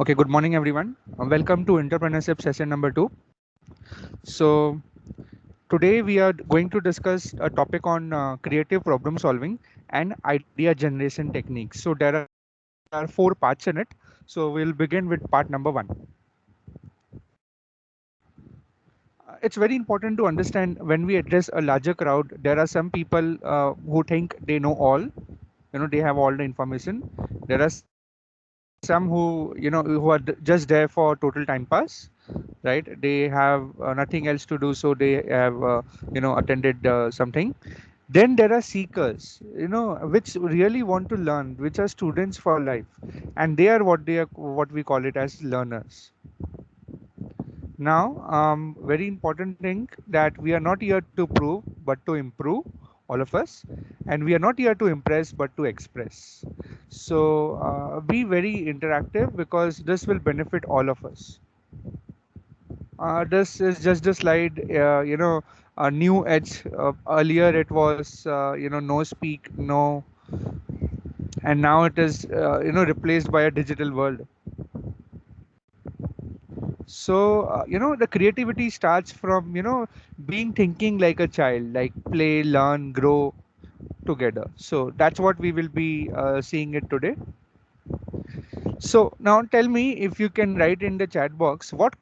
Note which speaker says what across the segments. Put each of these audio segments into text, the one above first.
Speaker 1: Okay, good morning, everyone. Welcome to entrepreneurship session number two. So, today we are going to discuss a topic on creative problem solving and idea generation techniques. So, there are four parts in it. So, we'll begin with part number one. It's very important to understand when we address a larger crowd, there are some people who think they know all, they have all the information. There are some who are just there for total time pass, right? They have nothing else to do, so they have attended something. Then there are seekers, which really want to learn, which are students for life, and what we call it as learners. Now, very important thing that we are not here to prove but to improve, all of us, and we are not here to impress but to express. So be very interactive because this will benefit all of us. This is just a slide, a new edge. Earlier it was, no speak, no, and now it is, replaced by a digital world. So, the creativity starts from, being thinking like a child, like play, learn, grow together. So that's what we will be seeing it today. So now tell me if you can write in the chat box, what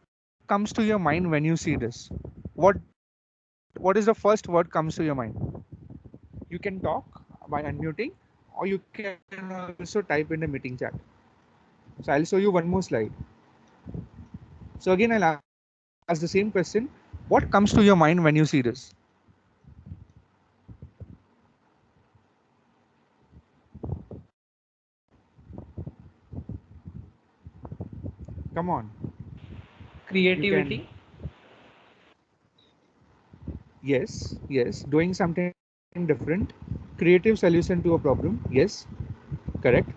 Speaker 1: comes to your mind when you see this? What is the first word comes to your mind? You can talk by unmuting, or you can also type in the meeting chat. So I'll show you one more slide. So again, I'll ask the same question. What comes to your mind when you see this? Come on. You can.
Speaker 2: Creativity.
Speaker 1: Yes, doing something different. Creative solution to a problem. Yes, correct.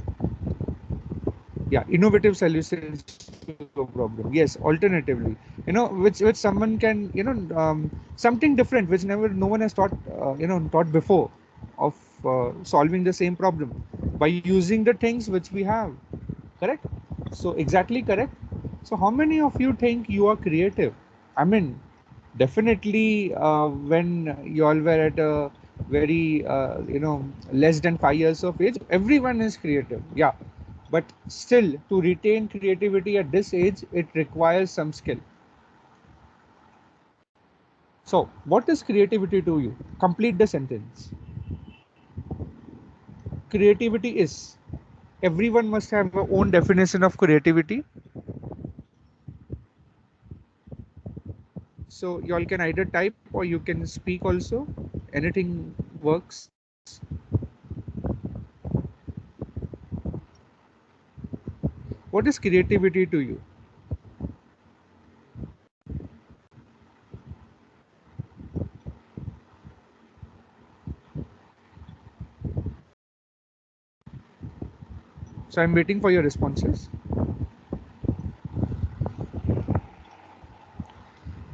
Speaker 1: Yeah, innovative solutions to a problem. Yes, alternatively, which someone can, something different which never no one has taught before, of solving the same problem by using the things which we have. Correct. So exactly correct. So how many of you think you are creative? I mean, definitely, when you all were at a very, less than 5 years of age, everyone is creative. Yeah, but still, to retain creativity at this age, it requires some skill. So, what is creativity to you? Complete the sentence. Creativity is. Everyone must have their own definition of creativity. So, you all can either type or you can speak also. Anything works. What is creativity to you? So, I'm waiting for your responses.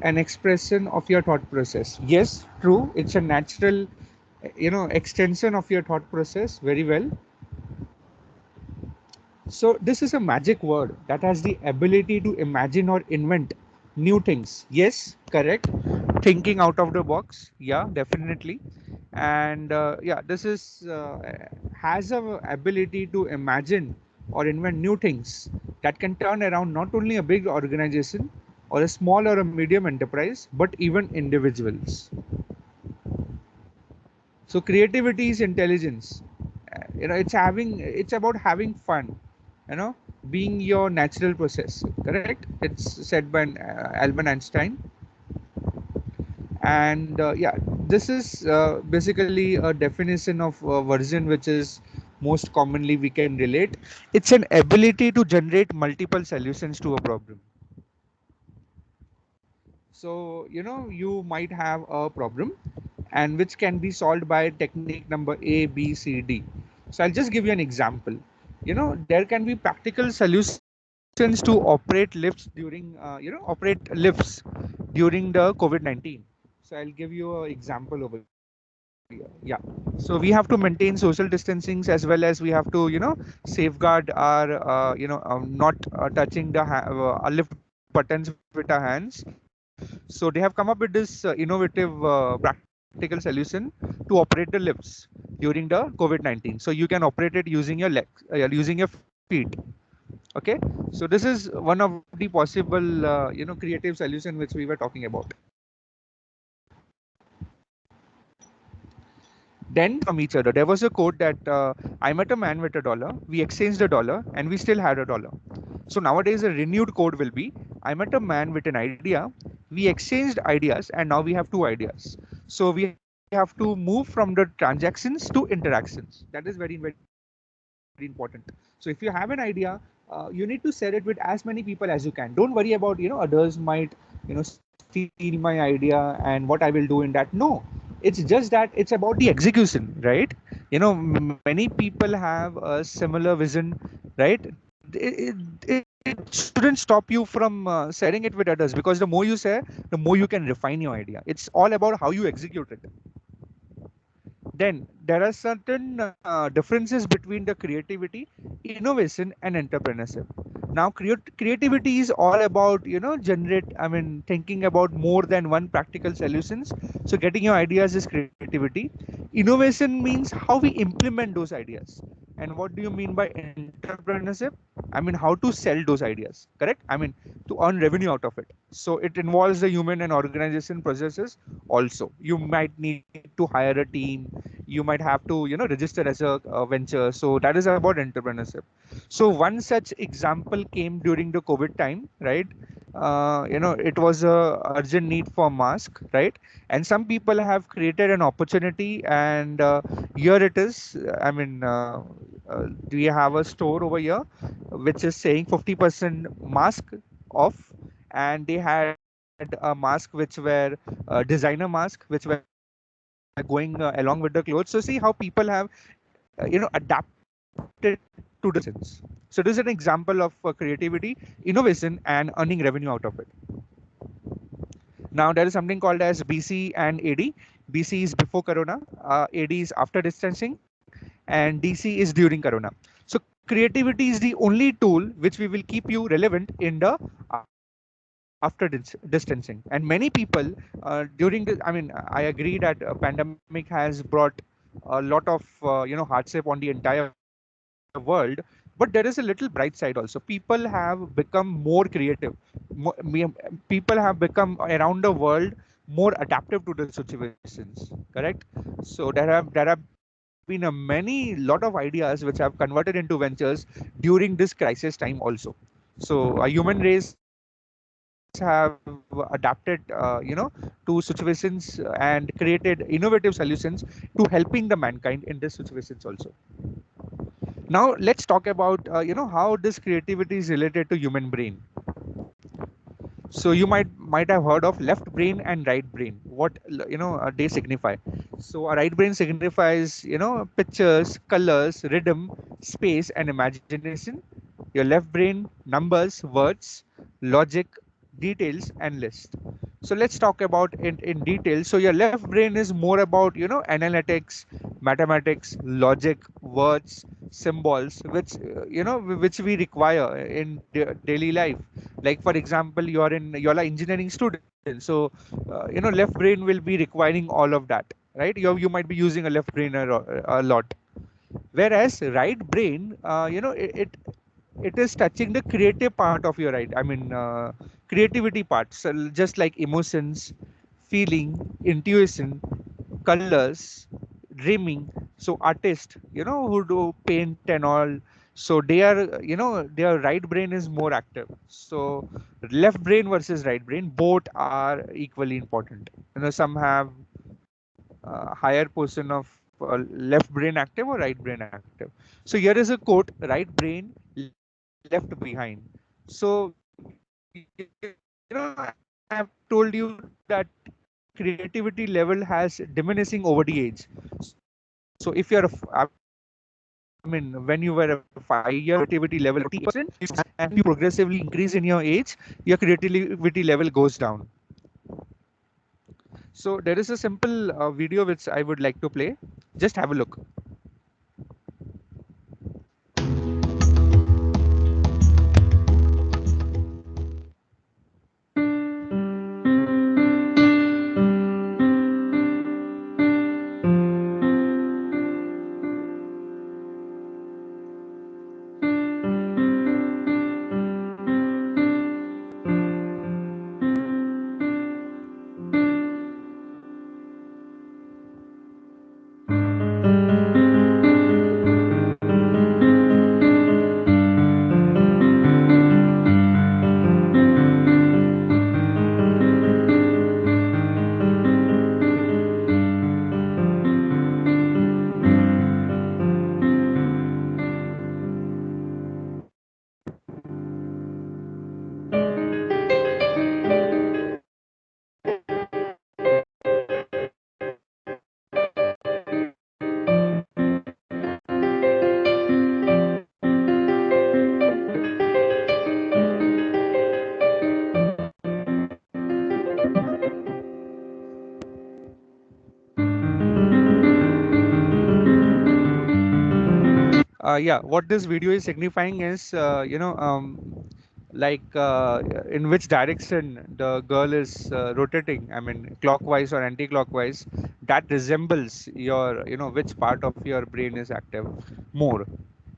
Speaker 1: An expression of your thought process. Yes, true. It's a natural, extension of your thought process. Very well. So this is a magic word that has the ability to imagine or invent new things. Yes, correct. Thinking out of the box. Yeah, definitely. And yeah, this is has a ability to imagine or invent new things that can turn around not only a big organization or a small or a medium enterprise, but even individuals. So creativity is intelligence. It's about having fun, you know being your natural process. Correct. It's said by Albert Einstein. And yeah, this is basically a definition of version which is most commonly we can relate. It's an ability to generate multiple solutions to a problem. So, you might have a problem and which can be solved by technique number A, B, C, D. So I'll just give you an example. There can be practical solutions to operate lifts during the COVID-19. So I'll give you an example over here. Yeah, so we have to maintain social distancing, as well as we have to, safeguard our, not touching the lift buttons with our hands. So they have come up with this innovative practical solution to operate the lifts during the COVID-19. So you can operate it using your legs, using your feet. Okay, so this is one of the possible, creative solution which we were talking about. Then from each other, there was a quote that I met a man with $1, we exchanged $1, and we still had $1. So nowadays, a renewed code will be I met a man with an idea, we exchanged ideas, and now we have two ideas. So we have to move from the transactions to interactions. That is very, very important. So if you have an idea, you need to share it with as many people as you can. Don't worry about, others might, steal my idea and what I will do in that. No, it's just that it's about the execution, right? Many people have a similar vision, right? It shouldn't stop you from sharing it with others, because the more you share, the more you can refine your idea. It's all about how you execute it. Then there are certain differences between the creativity, innovation, and entrepreneurship. Now, creativity is all about, thinking about more than one practical solutions. So getting your ideas is creativity. Innovation means how we implement those ideas. And what do you mean by entrepreneurship? How to sell those ideas, correct? To earn revenue out of it. So it involves the human and organization processes also. You might need to hire a team, you might have to, register as a venture. So that is about entrepreneurship. So one such example came during the COVID time, right? It was a urgent need for mask, right? And some people have created an opportunity, and here it is. We have a store over here which is saying 50% mask off, and they had a mask which were designer mask, which were going along with the clothes. So see how people have, adapted to the situations. So this is an example of creativity, innovation, and earning revenue out of it. Now there is something called as BC and AD. BC is before Corona, AD is after distancing, and DC is during Corona. So creativity is the only tool which we will keep you relevant in the after distancing. And many people during the, I agree that pandemic has brought a lot of hardship on the entire world, but there is a little bright side also. People have become more creative. People have become around the world more adaptive to the situations, correct? So there have been a many lot of ideas which have converted into ventures during this crisis time also. So a human race have adapted, to situations and created innovative solutions to helping the mankind in these situations also. Now let's talk about, how this creativity is related to human brain. So you might have heard of left brain and right brain. What they signify. So a right brain signifies, pictures, colors, rhythm, space, and imagination. Your left brain, numbers, words, logic, details, and list. So let's talk about it in detail. So your left brain is more about, analytics, mathematics, logic, words, symbols, which which we require in daily life. Like for example, you're an engineering student, so left brain will be requiring all of that, right? You might be using a left brain a lot. Whereas right brain, it is touching the creative part of your right. Creativity part. So just like emotions, feeling, intuition, colors, dreaming. So artists, who do paint and all. So they are, their right brain is more active. So left brain versus right brain, both are equally important. Some have higher portion of left brain active or right brain active. So here is a quote: right brain, left behind. So I have told you that creativity level has diminishing over the age. So if you're when you were a 5 year old, creativity level 40%, and you progressively increase in your age, your creativity level goes down. So there is a simple video which I would like to play. Just have a look. Yeah, what this video is signifying is, like in which direction the girl is rotating. I mean, clockwise or anti-clockwise. That resembles your, which part of your brain is active more.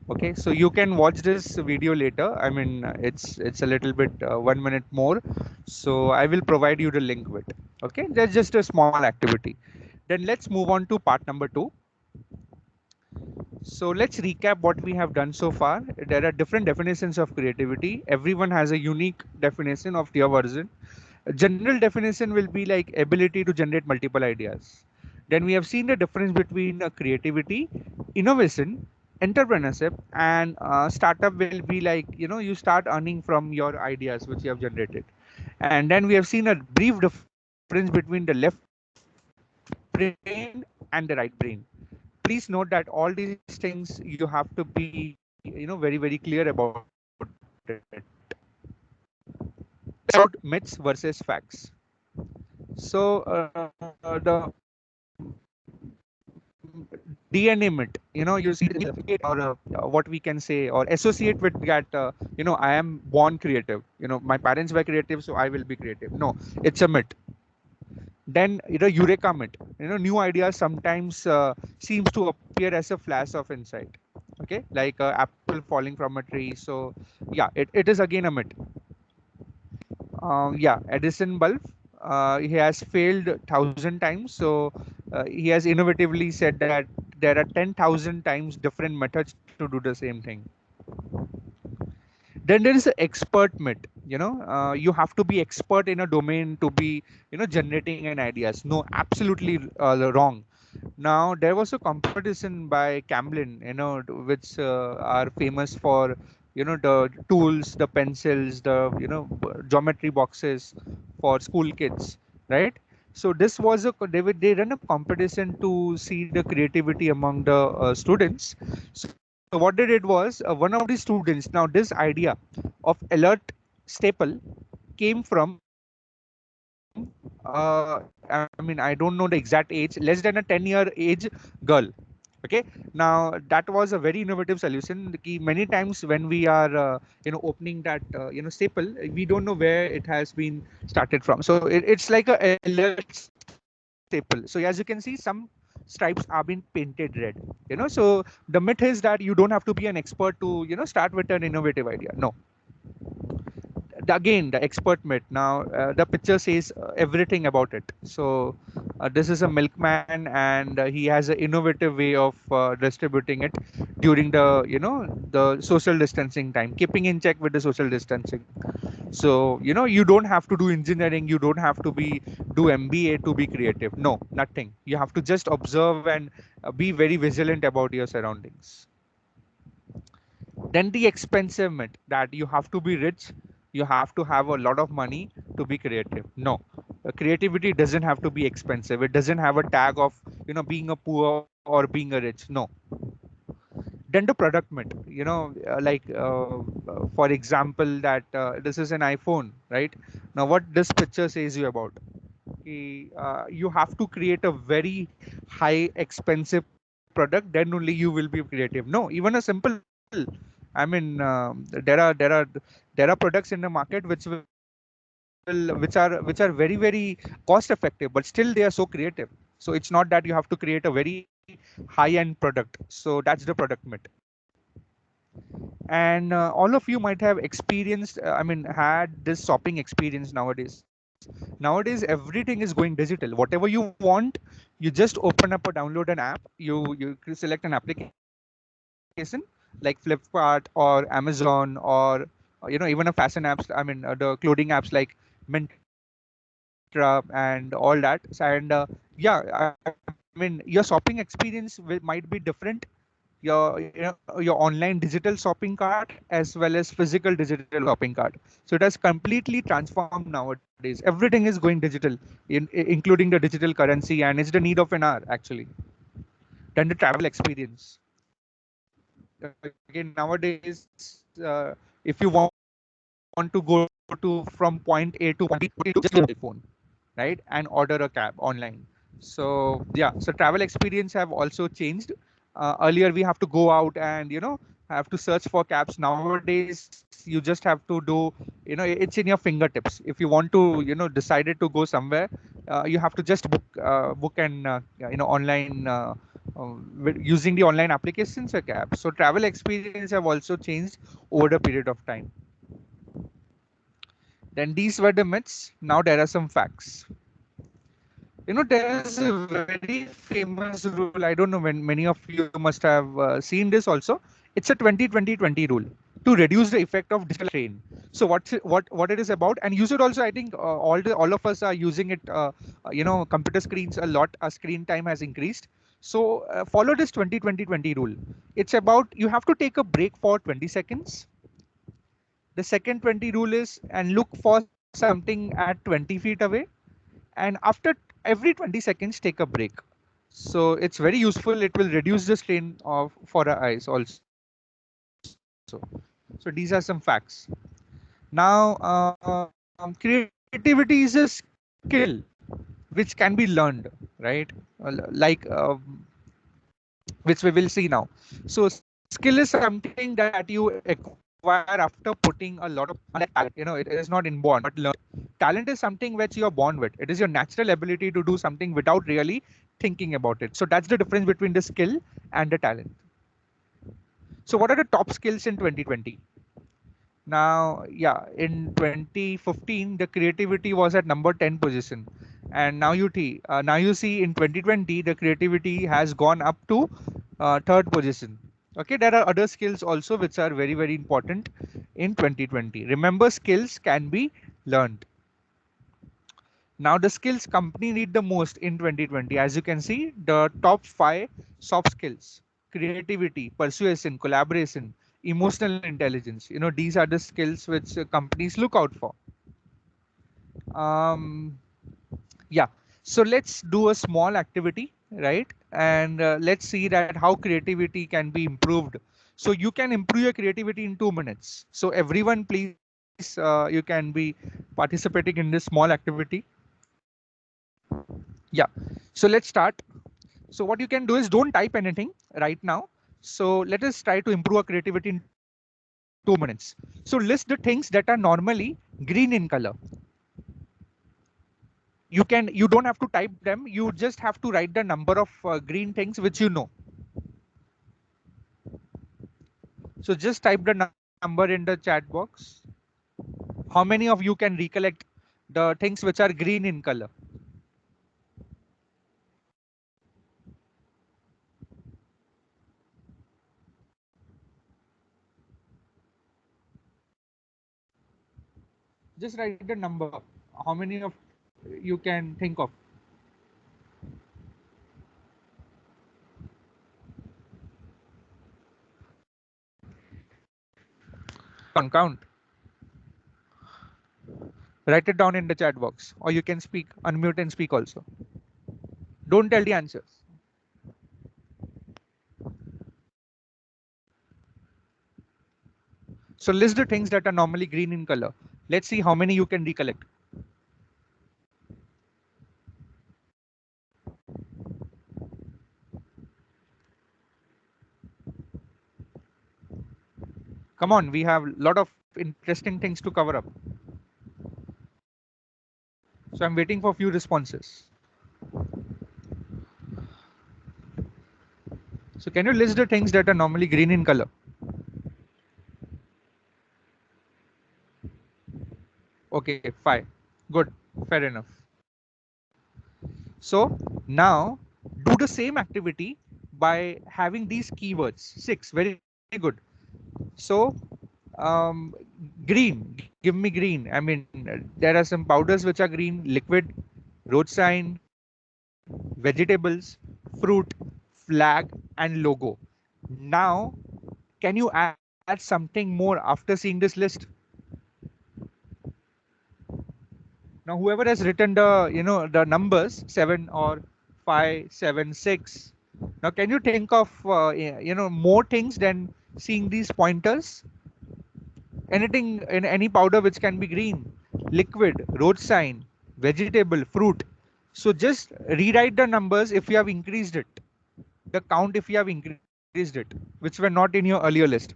Speaker 1: Okay, so you can watch this video later. I mean, it's a little bit 1 minute more. So I will provide you the link with. Okay, that's just a small activity. Then let's move on to part number 2. So let's recap what we have done so far. There are different definitions of creativity. Everyone has a unique definition of their version. A general definition will be like ability to generate multiple ideas. Then we have seen the difference between creativity, innovation, entrepreneurship, and startup will be like, you start earning from your ideas which you have generated. And then we have seen a brief difference between the left brain and the right brain. Please note that all these things you have to be, very, very clear about it. About myths versus facts. So the DNA myth, you see the certificate or what we can say or associate with that, I am born creative. My parents were creative, so I will be creative. No, it's a myth. Then eureka myth. New ideas sometimes seems to appear as a flash of insight. Okay, like apple falling from a tree. So yeah, it is again a myth. Yeah, Edison bulb. He has failed 1,000 times. So he has innovatively said that there are 10,000 times different methods to do the same thing. Then there is an expert myth. You have to be expert in a domain to be, generating an ideas. No, absolutely wrong. Now there was a competition by Camlin, which are famous for, the tools, the pencils, the geometry boxes for school kids, right? So this was they run a competition to see the creativity among the students. So what they did was one of the students. Now this idea of alert staple came from I mean, I don't know the exact age, less than a 10-year age girl. Okay, now that was a very innovative solution. Many times when we are opening that staple, we don't know where it has been started from. So it's like a alert staple. So as you can see, some stripes are being painted red. So the myth is that you don't have to be an expert to start with an innovative idea. No, again the expert myth. Now the picture says everything about it. So this is a milkman, and he has an innovative way of distributing it during the the social distancing time, keeping in check with the social distancing. So you don't have to do engineering, you don't have to be do MBA to be creative. No, nothing. You have to just observe and be very vigilant about your surroundings. Then the expensive myth that you have to be rich, you have to have a lot of money to be creative. No, creativity doesn't have to be expensive. It doesn't have a tag of being a poor or being a rich. No. Then the product myth, like for example that this is an iPhone, right? Now what this picture says you about? you have to create a very high expensive product, then only you will be creative. No, even a simple, I mean, there are products in the market which are very very cost effective, but still they are so creative. So it's not that you have to create a very high end product. So that's the product myth. And all of you might have experienced, I mean, had this shopping experience nowadays everything is going digital. Whatever you want, you just open up or download an app, you select an application like Flipkart or Amazon, or even a fashion apps, I mean, the clothing apps like Myntra and all that. And I mean, your shopping experience might be different. Your online digital shopping cart as well as physical digital shopping cart. So it has completely transformed nowadays. Everything is going digital, including the digital currency, and it's the need of an hour actually. Then the travel experience. Again, nowadays, if you want to go to from point A to point B, you just use your mobile phone, right, and order a cab online. So yeah, so travel experience have also changed. Earlier we have to go out and have to search for cabs. Nowadays you just have to do, it's in your fingertips. If you want to decided to go somewhere, you have to just book and online, using the online applications a cab. So travel experience have also changed over the period of time. Then these were the myths. Now there are some facts. There is a very famous rule. I don't know when many of you must have seen this also. It's a 20-20-20 rule to reduce the effect of digital strain. So what it is about, and use it also. I think all of us are using it. Computer screens a lot. Our screen time has increased. So follow this 20-20-20 rule. It's about you have to take a break for 20 seconds. The second 20 rule is and look for something at 20 feet away, and after every 20 seconds take a break. So it's very useful. It will reduce the strain of for our eyes also. So these are some facts. Now creativity is a skill which can be learned, right? Which we will see now. So skill is something that you acquire after putting a lot of talent. It is not inborn but learned. Talent is something which you're born with. It is your natural ability to do something without really thinking about it. So that's the difference between the skill and the talent. So what are the top skills in 2020? Now, yeah, in 2015, the creativity was at number 10 position. And now you see in 2020, the creativity has gone up to third position. Okay, there are other skills also which are very, very important in 2020. Remember, skills can be learned. Now, the skills company need the most in 2020. As you can see, the top 5 soft skills: creativity, persuasion, collaboration, emotional intelligence. These are the skills which companies look out for. Um, yeah. So let's do a small activity, right? And let's see that how creativity can be improved. So you can improve your creativity in 2 minutes. So everyone, please, you can be participating in this small activity. Yeah. So let's start. So what you can do is don't type anything right now. So let us try to improve our creativity in 2 minutes. So list the things that are normally green in color. You don't have to type them. You just have to write the number of green things which you know. So just type the number in the chat box. How many of you can recollect the things which are green in color? Just write the number. How many of you can think of? Count. Write it down in the chat box, or you can speak, unmute and speak also. Don't tell the answers. So list the things that are normally green in color. Let's see how many you can recollect. Come on, we have a lot of interesting things to cover up. So I'm waiting for few responses. So can you list the things that are normally green in color? Okay, fine. Good. Fair enough. So now do the same activity by having these keywords. 6. Very good. So um, green, give me green. I mean, there are some powders which are green, liquid, road sign, vegetables, fruit, flag, and logo. Now, can you add something more after seeing this list? Now, whoever has written the numbers 7 or 5, 7, 6. Now, can you think of more things than seeing these pointers? Anything in any powder which can be green, liquid, road sign, vegetable, fruit. So just rewrite the numbers if you have increased it, the count if you have increased it, which were not in your earlier list.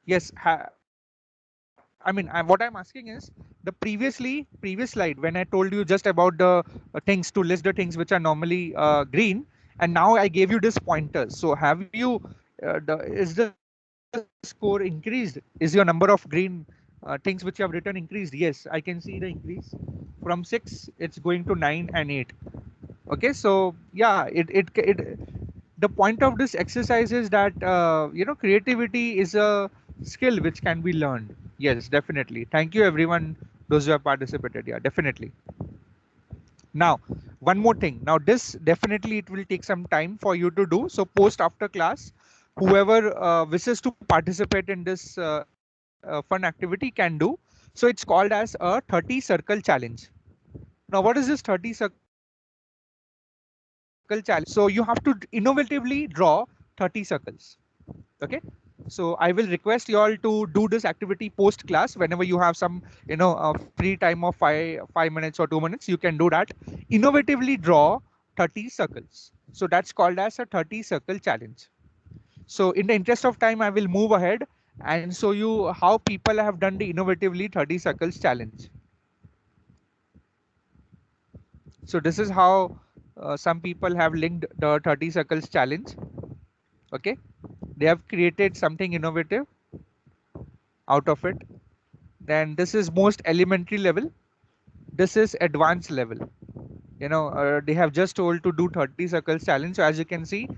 Speaker 1: Yes, I mean, what I'm asking is previous slide when I told you just about the things to list the things which are normally green, and now I gave you this pointers. So have you, is the score increased? Is your number of green things which you have written increased? Yes, I can see the increase from 6. It's going to 9 and 8. Okay, so yeah, the point of this exercise is that creativity is a skill which can be learned. Yes, definitely. Thank you everyone, those who have participated. Yeah, definitely. Now one more thing. Now this definitely it will take some time for you to do. So post after class, whoever wishes to participate in this fun activity can do. So it's called as a 30 circle challenge. Now what is this 30 circle challenge? So you have to innovatively draw 30 circles. Okay, so I will request you all to do this activity post class whenever you have some free time of 5 minutes or 2 minutes. You can do that. Innovatively draw 30 circles. So that's called as a 30 circle challenge. So in the interest of time, I will move ahead and show you how people have done the innovatively 30 circles challenge. So this is how some people have linked the 30 circles challenge. Okay, they have created something innovative out of it. Then this is most elementary level. This is advanced level. They have just told to do 30 circles challenge. So as you can see,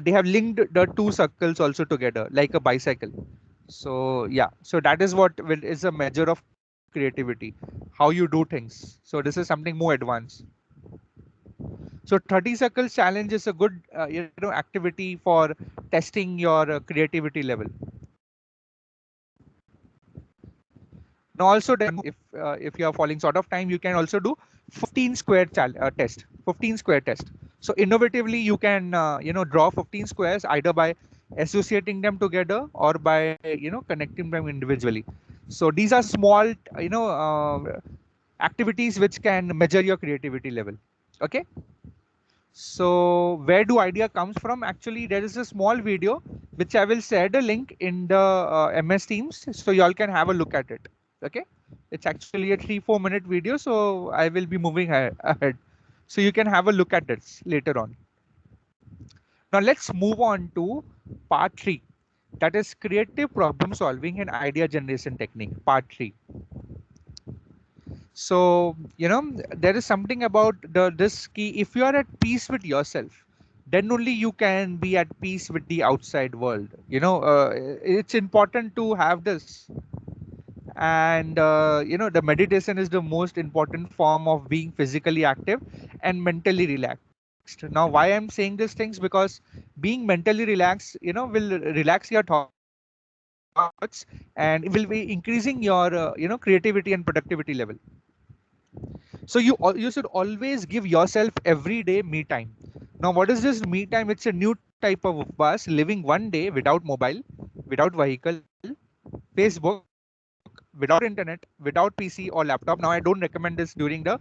Speaker 1: they have linked the two circles also together like a bicycle. So yeah, so that is what is a measure of creativity, how you do things. So this is something more advanced. So 30 circles challenge is a good activity for testing your creativity level. Now also if you are falling short of time, you can also do 15 square test, 15 square test. So innovatively you can draw 15 squares either by associating them together or by connecting them individually. So these are small activities which can measure your creativity level. Okay, so where do idea comes from? Actually, there is a small video which I will share the link in the MS Teams, so y'all can have a look at it. Okay, it's actually a 3-4 minute video, so I will be moving ahead. So you can have a look at this later on. Now let's move on to part 3. That is creative problem solving and idea generation technique, part 3. So there is something about this key. If you are at peace with yourself, then only you can be at peace with the outside world. It's important to have this. And the meditation is the most important form of being physically active and mentally relaxed. Now why I'm saying these things, because being mentally relaxed will relax your thoughts, and it will be increasing your creativity and productivity level. So you should always give yourself every day me time. Now what is this me time? It's a new type of bus living one day without mobile, without vehicle, Facebook, without social media, without internet, without PC or laptop. Now I don't recommend this during the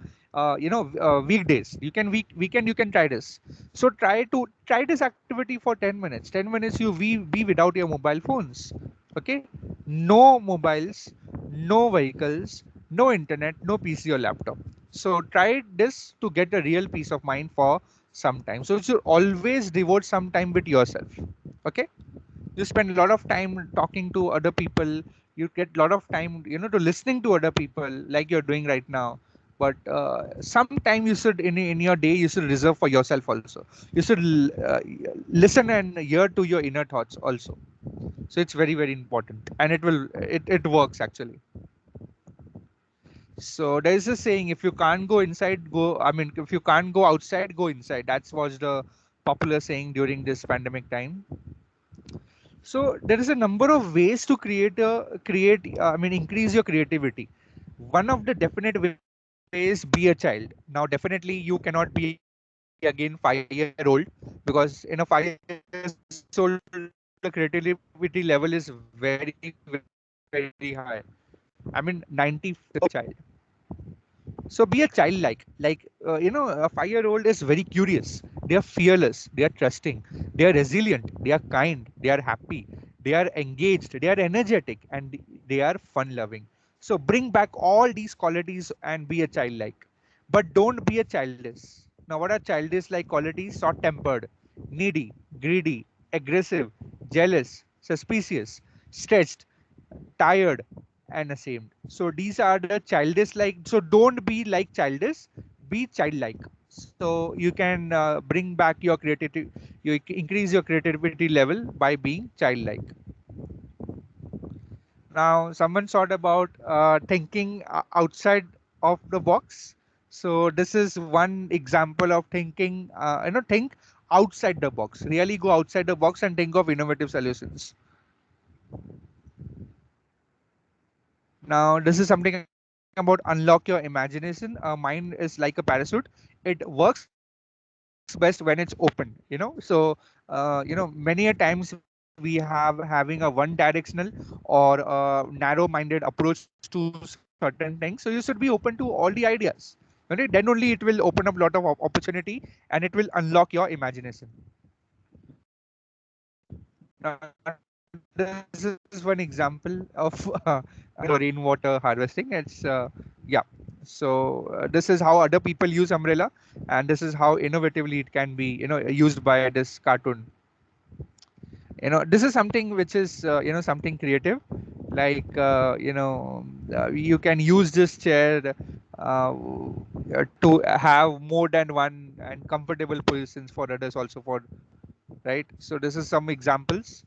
Speaker 1: weekdays. You can weekend you can try this. So try this activity for 10 minutes. 10 minutes you be without your mobile phones. Okay, no mobiles, no vehicles, no internet, no PC or laptop. So try this to get a real peace of mind for some time. So you should always devote some time with yourself. Okay, you spend a lot of time talking to other people. You get a lot of time, to listening to other people like you're doing right now. But some time you should in your day you should reserve for yourself also. You should listen and hear to your inner thoughts also. So it's very, very important, and it works actually. So there's a saying, if you can't go inside, if you can't go outside, go inside. That was the popular saying during this pandemic time. So there is a number of ways to increase your creativity. One of the definite ways, be a child. Now, definitely you cannot be again 5 year old, because in a 5 years old the creativity level is very, very high. I mean, 90% of the child. So be a childlike, a 5 year old is very curious. They are fearless. They are trusting. They are resilient. They are kind. They are happy. They are engaged. They are energetic, and they are fun loving. So bring back all these qualities and be a childlike, but don't be a childish. Now, what are childish like qualities? Short tempered, needy, greedy, aggressive, jealous, suspicious, stressed, tired, and ashamed. So these are the childish like. So don't be like childish, be childlike. So you can bring back your creativity, you increase your creativity level by being childlike. Now, someone thought about thinking outside of the box. So this is one example of thinking, think outside the box. Really go outside the box and think of innovative solutions. Now, this is something about unlock your imagination. Mind is like a parachute. It works best when it's open, So, many a times we have having a one directional or narrow minded approach to certain things. So you should be open to all the ideas. Okay, then only it will open up a lot of opportunity and it will unlock your imagination. Now, this is one example of rainwater harvesting. It's yeah. So this is how other people use umbrella, and this is how innovatively it can be, used by this cartoon. This is something which is, something creative, like you can use this chair to have more than one and comfortable positions for others also, for right. So this is some examples.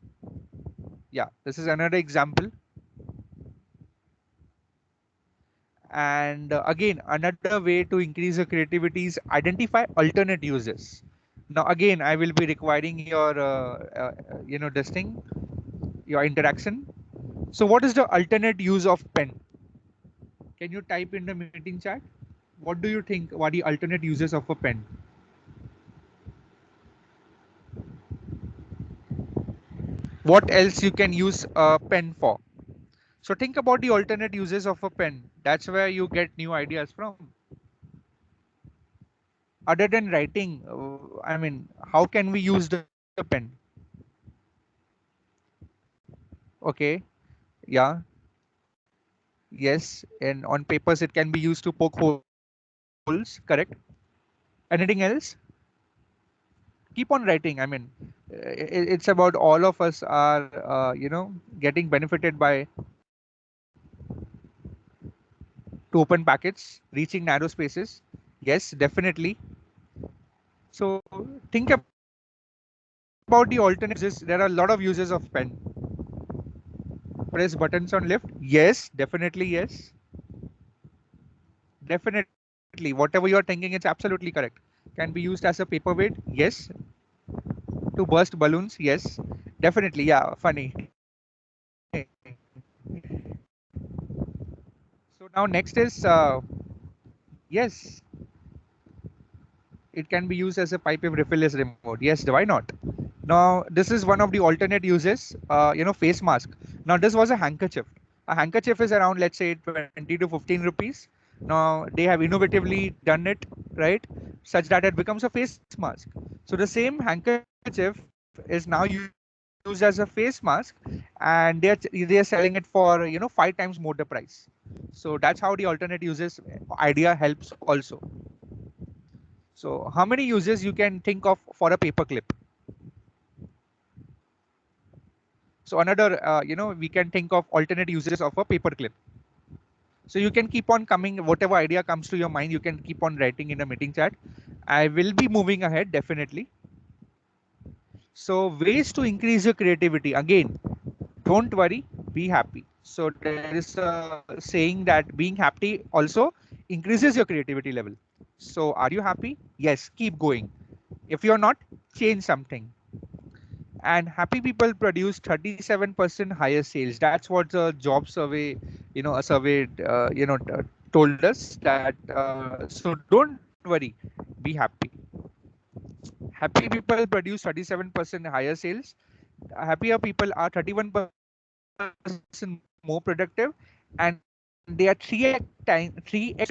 Speaker 1: Yeah, this is another example. And again, another way to increase your creativity is identify alternate uses. Now again, I will be requiring your this thing, your interaction. So what is the alternate use of pen? Can you type in the meeting chat? What do you think? What are the alternate uses of a pen? What else you can use a pen for? So think about the alternate uses of a pen. That's where you get new ideas from. Other than writing, how can we use the pen? Okay, yeah, yes, and on papers it can be used to poke holes, correct? Anything else? Keep on writing. It's about all of us are, getting benefited by to open packets, reaching narrow spaces. Yes, definitely. So think about the alternate uses. There are a lot of uses of pen. Press buttons on lift. Yes, definitely yes. Definitely. Whatever you are thinking, it's absolutely correct. Can be used as a paperweight. Yes. To burst balloons. Yes. Definitely. Yeah. Funny. So now next is yes. It can be used as a pipe if refill is removed. Yes. Why not? Now this is one of the alternate uses. Face mask. Now this was a handkerchief. A handkerchief is around, let's say, 20 to 15 rupees. Now they have innovatively done it, right, such that it becomes a face mask. So the same handkerchief is now used as a face mask, and they're selling it for 5 times more the price. So that's how the alternate uses idea helps also. So how many uses you can think of for a paperclip? So another, we can think of alternate uses of a paperclip. So you can keep on coming, whatever idea comes to your mind, you can keep on writing in a meeting chat. I will be moving ahead definitely. So ways to increase your creativity. Again, don't worry, be happy. So there is a saying that being happy also increases your creativity level. So are you happy? Yes, keep going. If you're not, change something. And happy people produce 37% higher sales. That's what the job survey, a survey, told us that. So don't worry, be happy. Happy people produce 37% higher sales. Happier people are 31% more productive, and they are 3x.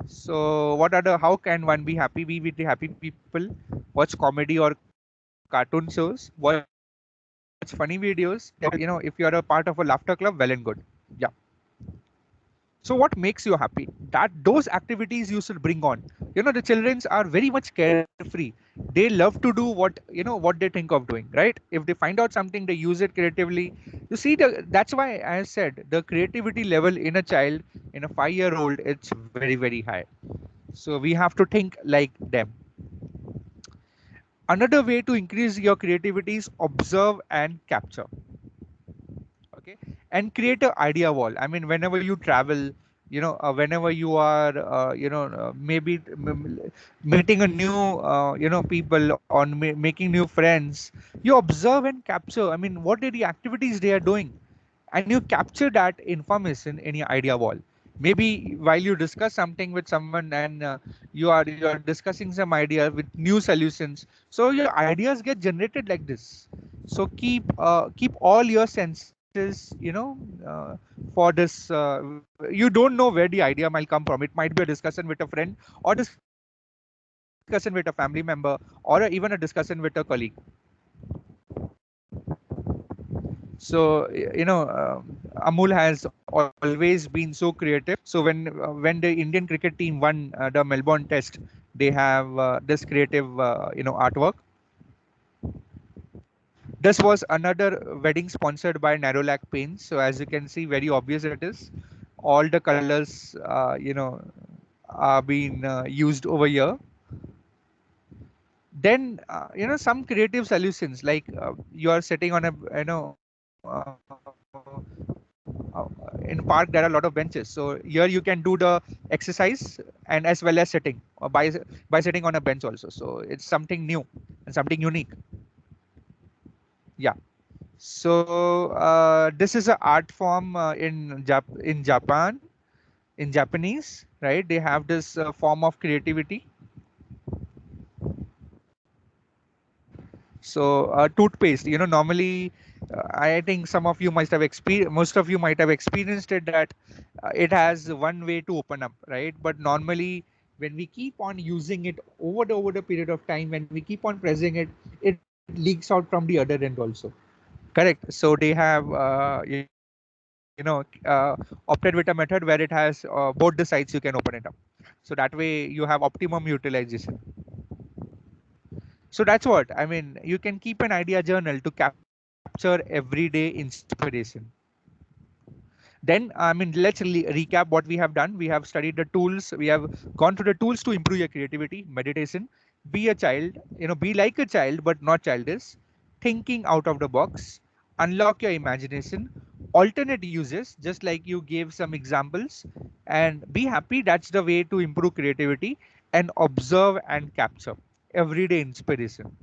Speaker 1: So what are the, how can one be happy? Be with the happy people, watch comedy or cartoon shows, watch funny videos. If you're a part of a laughter club, well and good. Yeah. So what makes you happy? That those activities you should bring on. The childrens are very much carefree. They love to do what they think of doing, right? If they find out something, they use it creatively. You see, that's why I said the creativity level in a child, in a 5-year-old, it's very, very high. So we have to think like them. Another way to increase your creativity is observe and capture. Okay, and create a idea wall. I mean, whenever you travel, whenever you are maybe meeting a new people, on making new friends, you observe and capture. I mean, what are the activities they are doing, and you capture that information in your idea wall. Maybe while you discuss something with someone, and you are discussing some idea with new solutions, so your ideas get generated like this. So keep all your senses, for this. You don't know where the idea might come from. It might be a discussion with a friend, or discussion with a family member, or even a discussion with a colleague. So Amul has always been so creative. So when the Indian cricket team won the Melbourne Test, they have this creative artwork. This was another wedding sponsored by Narolac Paints. So as you can see, very obvious it is. All the colors, are being used over here. Then some creative solutions, like you are sitting on a in park there are a lot of benches, so here you can do the exercise and as well as sitting, or by sitting on a bench also. So it's something new and something unique. Yeah. So this is an art form in Japan, in Japanese, right? They have this form of creativity. So toothpaste, normally, I think some of you must have experienced, most of you might have experienced it, that it has one way to open up, right? But normally, when we keep on using it over the period of time, when we keep on pressing it, it leaks out from the other end also. Correct. So they have, opted with a method where it has both the sides you can open it up. So that way you have optimum utilization. So that's what I mean. You can keep an idea journal to capture everyday inspiration. Then, I mean, let's recap what we have done. We have studied the tools. We have gone through the tools to improve your creativity, meditation, be a child, be like a child, but not childish, thinking out of the box, unlock your imagination, alternate uses, just like you gave some examples, and be happy. That's the way to improve creativity, and observe and capture everyday inspiration.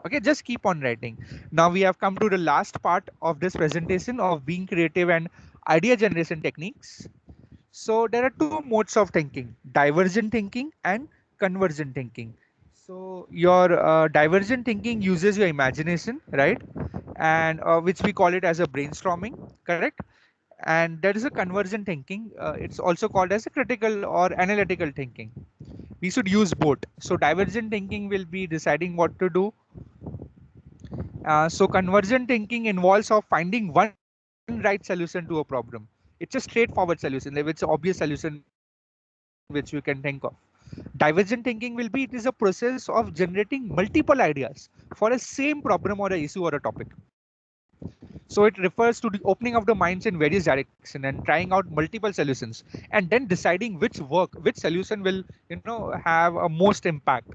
Speaker 1: Okay, just keep on writing. Now we have come to the last part of this presentation of being creative and idea generation techniques. So there are two modes of thinking: divergent thinking and convergent thinking. So your divergent thinking uses your imagination, right? And which we call it as a brainstorming, correct? And there is a convergent thinking. It's also called as a critical or analytical thinking. We should use both. So divergent thinking will be deciding what to do. So convergent thinking involves of finding one right solution to a problem. It's a straightforward solution. It's an obvious solution which you can think of. Divergent thinking will be, it is a process of generating multiple ideas for a same problem or a issue or a topic. So it refers to the opening of the minds in various directions and trying out multiple solutions and then deciding which solution will, have a most impact.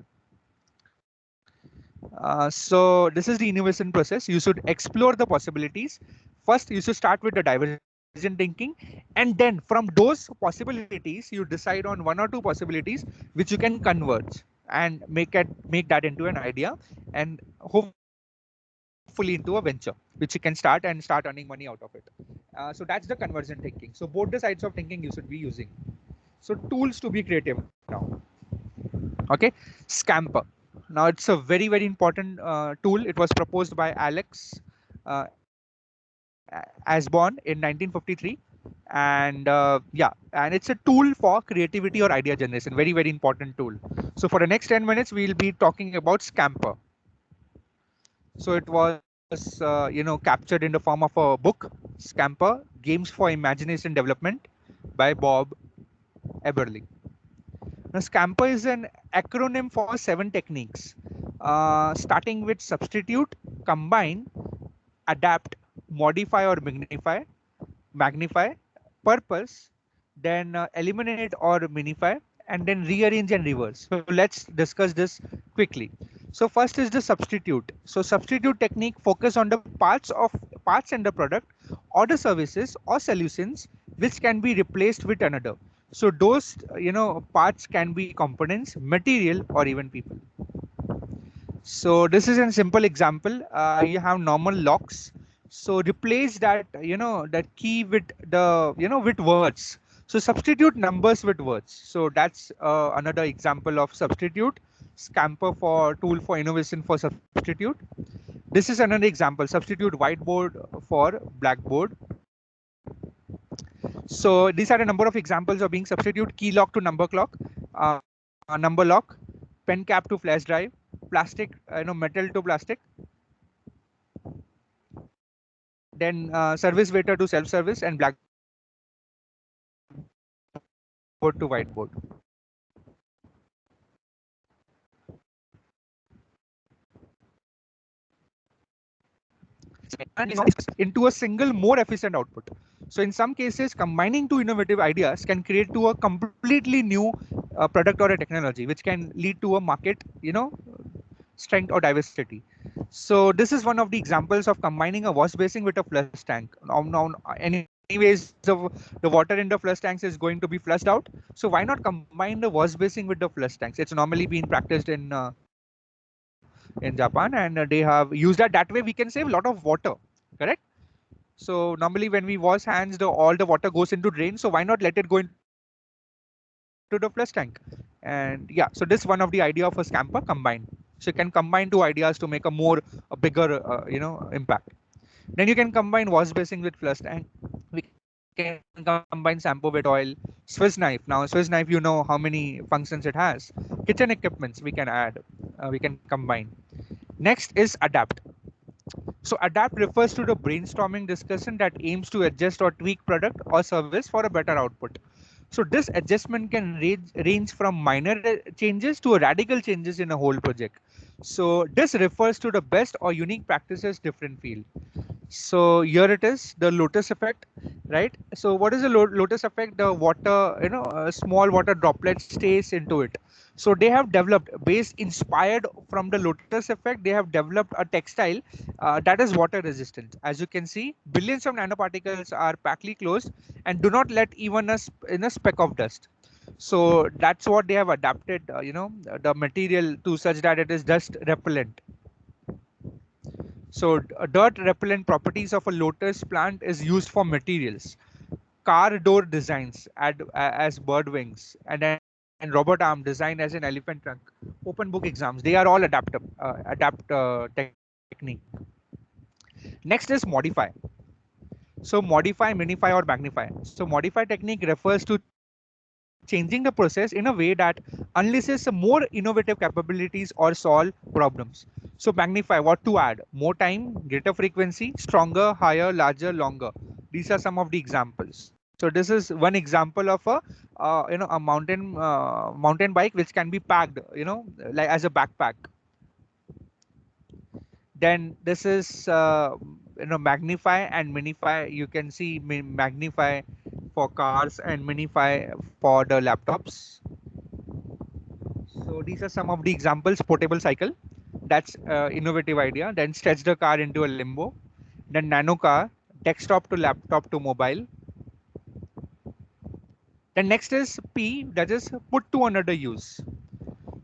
Speaker 1: So this is the innovation process. You should explore the possibilities. First, you should start with the divergent thinking, and then from those possibilities, you decide on one or two possibilities which you can converge and make that into an idea, and hopefully into a venture which you can start and start earning money out of it. So that's the convergent thinking. So both the sides of thinking you should be using. So tools to be creative now. Okay, Scamper. Now it's a very, very important tool. It was proposed by Alex Asborn in 1953. And yeah, and it's a tool for creativity or idea generation. Very, very important tool. So for the next 10 minutes, we'll be talking about Scamper. So it was, captured in the form of a book, Scamper, Games for Imagination Development by Bob Eberly. Now, Scamper is an acronym for 7 techniques, starting with substitute, combine, adapt, modify or magnify, purpose, then eliminate or minify, and then rearrange and reverse. So let's discuss this quickly. So first is the substitute. So substitute technique focus on the parts in the product or the services or solutions which can be replaced with another. So those parts can be components, material, or even people. So this is a simple example. You have normal locks. So replace that that key with the with words. So substitute numbers with words. So that's another example of substitute. Scamper for tool for innovation for substitute. This is another example. Substitute whiteboard for blackboard. So these are a number of examples of being substitute. Key lock to number clock, number lock, pen cap to flash drive, plastic, metal to plastic. Then service waiter to self-service, and blackboard to whiteboard. Into a single more efficient output. So in some cases, combining two innovative ideas can create to a completely new product or a technology, which can lead to a market, strength or diversity. So this is one of the examples of combining a wash basin with a flush tank. Anyways, the water in the flush tanks is going to be flushed out. So why not combine the wash basin with the flush tanks? It's normally been practiced in Japan, and they have used that. That way, we can save a lot of water. Correct. So normally when we wash hands, all the water goes into drain. So why not let it go into the flush tank? And yeah, so this one of the idea of a scamper combine. So you can combine two ideas to make a bigger, impact. Then you can combine wash basin with flush tank. We can combine shampoo with oil, Swiss knife. Now Swiss knife, you know how many functions it has. Kitchen equipments we can add, we can combine. Next is adapt. So adapt refers to the brainstorming discussion that aims to adjust or tweak product or service for a better output. So this adjustment can range from minor changes to radical changes in a whole project. So this refers to the best or unique practices different field. So here it is, the lotus effect, right? So what is the lotus effect? The water, small water droplet stays into it. So they have developed, based inspired from the lotus effect, they have developed a textile that is water resistant. As you can see, billions of nanoparticles are packedly closed and do not let even a speck of dust. So that's what they have adapted, the material to such that it is dust repellent. So dirt repellent properties of a lotus plant is used for materials. Car door designs as bird wings, and then robot arm designed as an elephant trunk. Open book exams, they are all adapt technique. Next is modify. So modify, minify, or magnify. So modify technique refers to changing the process in a way that unleashes some more innovative capabilities or solve problems. So magnify, what to add? More time, greater frequency, stronger, higher, larger, longer. These are some of the examples. So this is one example of a mountain bike which can be packed, like as a backpack. Then this is magnify and minify. You can see magnify for cars and minify for the laptops. So these are some of the examples. Portable cycle, that's innovative idea. Then stretch the car into a limbo. Then nano car, desktop to laptop to mobile. Then next is P, that is put to another use.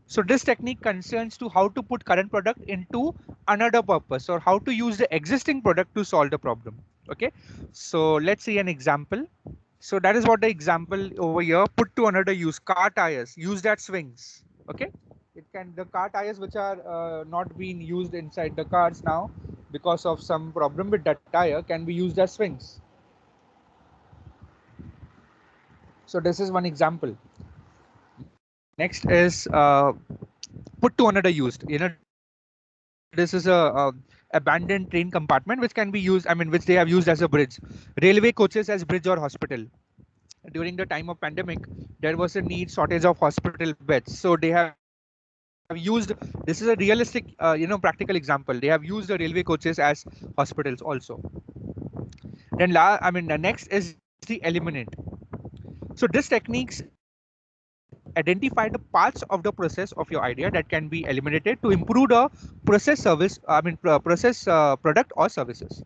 Speaker 1: So this technique concerns to how to put current product into another purpose, or how to use the existing product to solve the problem. Okay, so let's see an example. So that is what the example over here, put to another use. Car tires used at swings. Okay, it can, the car tires which are not being used inside the cars now because of some problem with that tire can be used as swings. So this is one example. Next is put to another use. This is a abandoned train compartment which can be used, I mean, which they have used as a bridge. Railway coaches as bridge or hospital. During the time of pandemic, there was a need shortage of hospital beds, so they have used, this is a realistic practical example, they have used the railway coaches as hospitals also. Then the next is the eliminate. So this techniques identify the parts of the process of your idea that can be eliminated to improve the process service, process product or services.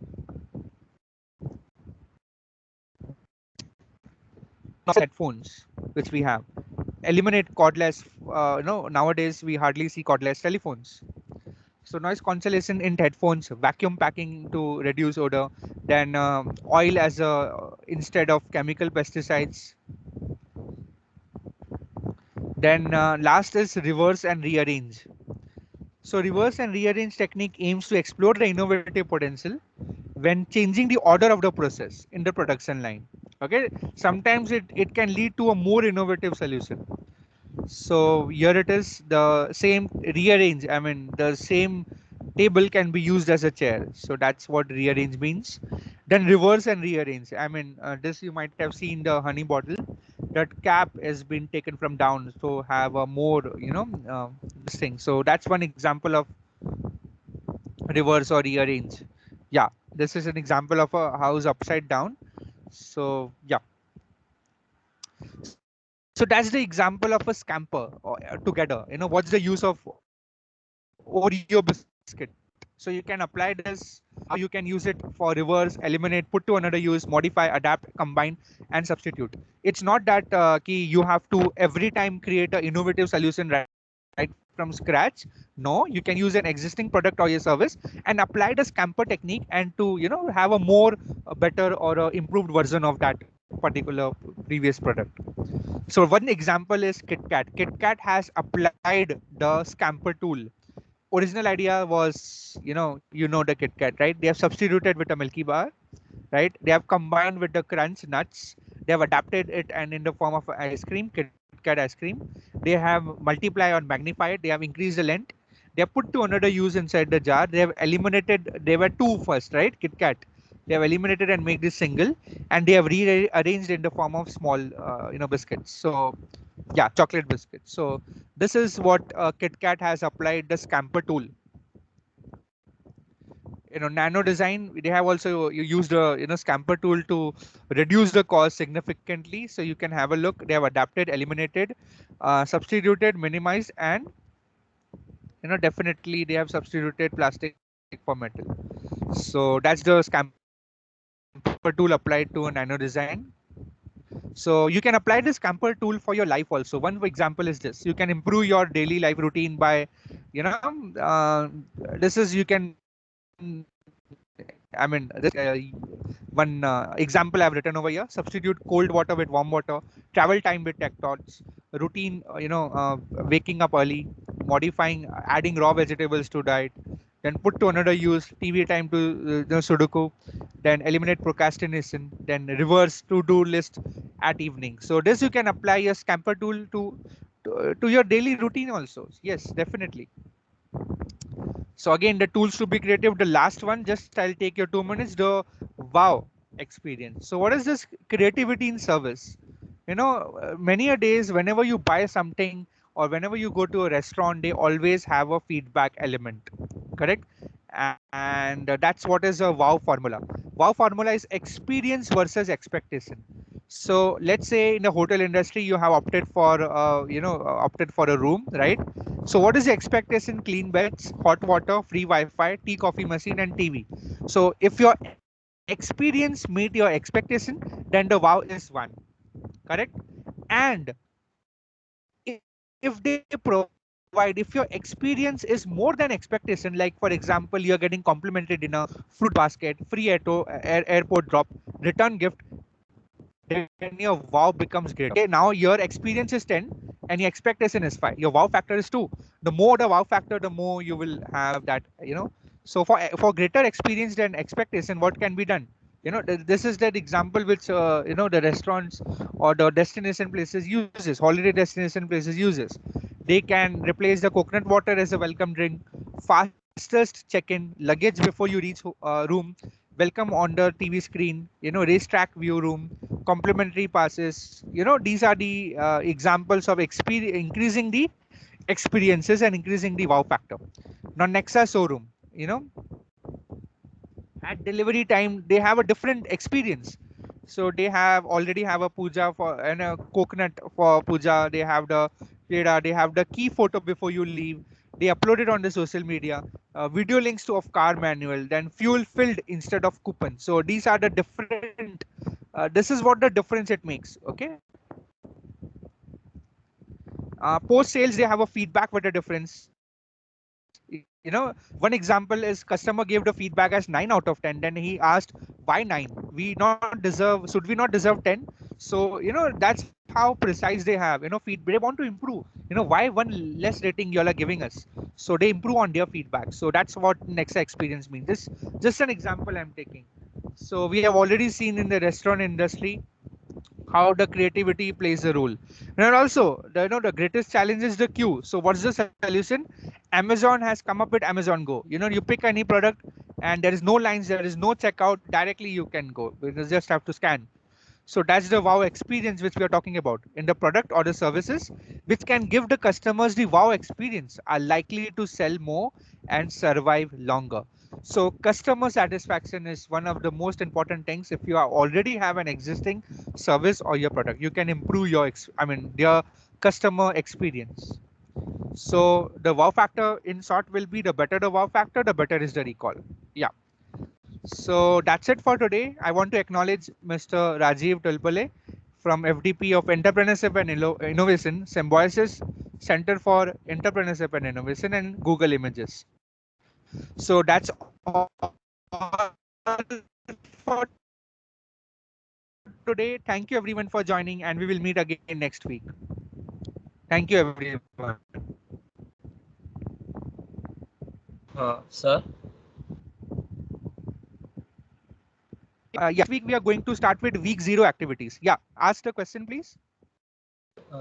Speaker 1: Headphones which we have, eliminate cordless, nowadays we hardly see cordless telephones. So noise cancellation in headphones, vacuum packing to reduce odor, then oil as a instead of chemical pesticides. Then last is reverse and rearrange. So reverse and rearrange technique aims to explore the innovative potential when changing the order of the process in the production line. Okay, sometimes it can lead to a more innovative solution. So here it is, the same rearrange, I mean the same table can be used as a chair. So that's what rearrange means. Then reverse and rearrange. I mean this you might have seen the honey bottle. That cap has been taken from down, so have a more this thing. So that's one example of reverse or rearrange. Yeah, this is an example of a house upside down. So yeah. So that's the example of a scamper together. What's the use of Oreo biscuit? So you can apply this, how you can use it for reverse, eliminate, put to another use, modify, adapt, combine, and substitute. It's not that you have to every time create an innovative solution right from scratch. No, you can use an existing product or your service and apply the scamper technique and to have a more better or a improved version of that particular previous product. So one example is KitKat. KitKat has applied the scamper tool. Original idea was, the KitKat, right? They have substituted with a Milky Bar, right? They have combined with the crunch nuts. They have adapted it and in the form of ice cream, KitKat ice cream. They have multiplied or magnified. They have increased the length. They have put to another use inside the jar. They have eliminated. They were two first, right? KitKat. They have eliminated and make this single, and they have rearranged in the form of small, biscuits. So yeah, chocolate biscuits. So this is what KitKat has applied the scamper tool. Nano design, they have also used the scamper tool to reduce the cost significantly. So you can have a look. They have adapted, eliminated, substituted, minimized, and definitely they have substituted plastic for metal. So that's the scamper tool applied to a nano design. So you can apply this scamper tool for your life also. One example is this: you can improve your daily life routine by, this is you can, this one example I've written over here. Substitute cold water with warm water, travel time with tech thoughts, routine, waking up early, modifying, adding raw vegetables to diet, then put to another use, TV time to Sudoku, then eliminate procrastination, then reverse to-do list at evening. So this you can apply a Scamper tool to your daily routine also. Yes, definitely. So again, the tools to be creative, the last one, just I'll take your 2 minutes, the wow experience. So what is this creativity in service? Many a days, whenever you buy something or whenever you go to a restaurant, they always have a feedback element, correct? And that's what is a wow formula. Wow formula is experience versus expectation. So let's say in the hotel industry, you have opted for a room, right? So what is the expectation? Clean beds, hot water, free Wi-Fi, tea, coffee machine, and TV. So if your experience meet your expectation, then the wow is one, correct? And if they provide, if your experience is more than expectation, like for example, you're getting complimentary dinner, fruit basket, free airport drop, return gift, then your wow becomes great. Okay, now your experience is 10 and your expectation is 5. Your wow factor is 2. The more the wow factor, the more you will have that. So for greater experience than expectation, what can be done? This is that example which the restaurants or the destination places uses, holiday destination places uses. They can replace the coconut water as a welcome drink, fastest check-in, luggage before you reach room, welcome on the TV screen, racetrack view room, complimentary passes. These are the examples of increasing the experiences and increasing the wow factor. Now Nexa showroom, at delivery time they have a different experience. So they have already have a puja for and a coconut for puja. They have the peda, they have the key photo before you leave. They upload it on the social media, video links to of car manual, then fuel filled instead of coupon. So these are the different, this is what the difference it makes. Okay, post sales they have a feedback with a difference. One example is customer gave the feedback as 9 out of 10, then he asked why 9, should we not deserve 10? So that's how precise they have, feedback. They want to improve, why one less rating you all are giving us. So they improve on their feedback. So that's what Nexa experience means. This just an example I'm taking. So we have already seen in the restaurant industry how the creativity plays a role. And also, the greatest challenge is the queue. So what's the solution? Amazon has come up with Amazon Go. You pick any product and there is no lines, there is no checkout. Directly you can go. You just have to scan. So that's the wow experience which we are talking about in the product or the services, which can give the customers the wow experience, are likely to sell more and survive longer. So customer satisfaction is one of the most important things. If you already have an existing service or your product, you can improve their customer experience. So the wow factor in short will be, the better the wow factor, the better is the recall. Yeah. So that's it for today. I want to acknowledge Mr. Rajiv Tulpale from FDP of Entrepreneurship and Innovation, Symbiosis Center for Entrepreneurship and Innovation, and Google Images. So that's all for today. Thank you everyone for joining, and we will meet again next week. Thank you everyone.
Speaker 2: Sir.
Speaker 1: Next week we are going to start with week 0 activities. Yeah, ask the question please.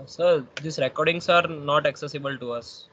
Speaker 2: Sir, these recordings are not accessible to us.